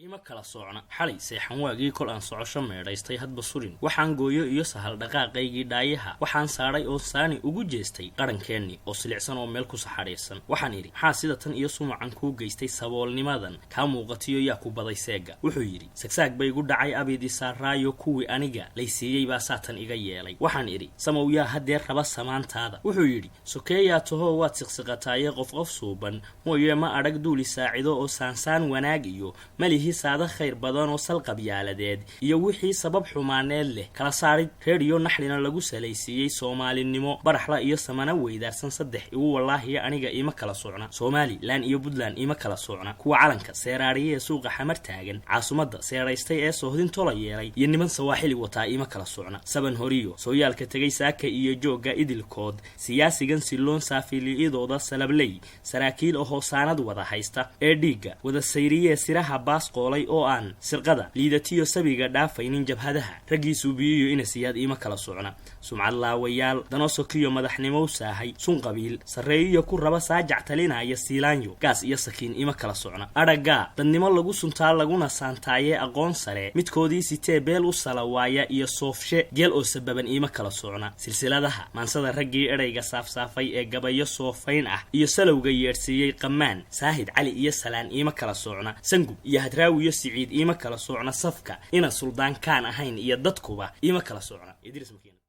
ima kala soocna xalay seexan waagii kol aan socosho meedhaystay hadba surin waxaan gooyo iyo sahal dhaqaaqaygii dhaayaha waxaan saaray oo saani ugu jeestay qarankeenni oo silicsan oo meel ku saxareysan waxaan idhi maxaa sida tan iyo sumacan kuu geystay saboolnimadan kaa muuqatiyo yaa ku baday seega wuxuu yidhi sagsaag bay igu dhacay abidi saaraayo kuwii aniga laysiiyey baa saatan iga yeelay waxaan idhi samow yaa hadeer raba samaantaada wuxuu yidhi sokeeyaa tahoo waad siqsiqataaye qof suuban mooye ma adhag duuli saacido oo saansaan wanaag iyo malihi saada khayr badan oo salqab yaaladeed iyo wixii sabab xumaaneed leh kala saarid reeriyo naxlina lagu salaysiiyey Soomaalinimo baraxla iyo samana weydaarsan saddex igu wallaahi aniga ima kala socna Somaliland iyo Puntland ima kala socna kuwa calanka seeraariye suuqa xamar taagan caasimadda seeraystay ee soohdin tola yeelay iyo niman sawaaxili wataa ima kala socna saban horiyo sooyaalka tagay saaka iyo jooga idilkood siyaasigan siloon saafiliidooda salabley saraakiil oo hoosaanad wada haysta ee dhiiga wada sayriye siraha baas oo aan sirqada liidatiyo sabiga dhaafaynin jabhadaha ragiisu biyo ina siyaad ima kala socna sumcad laawayaal danosokiyo madaxnimo saahay sun qabiil sareeyo ku raba saajac talinaya siilaanyo gaas iyo sakiin ima kala socna araga dadnimo lagu suntaa laguna saantaaye aqoon sare midkoodii sitee beel u salawaaya iyo soofshe geel oo sababan ima kala socna silsiladaha maansada ragii erayga saafsaafay ee gabayo soofayn ah iyo salowga yeersiiyey qamaan saahid cali iyo salaan ima kala socna sangub iyo hadraawiyo siciid ima kala socna safka ina suldaan kaan ahayn iyo dadkuba ima kala socna idris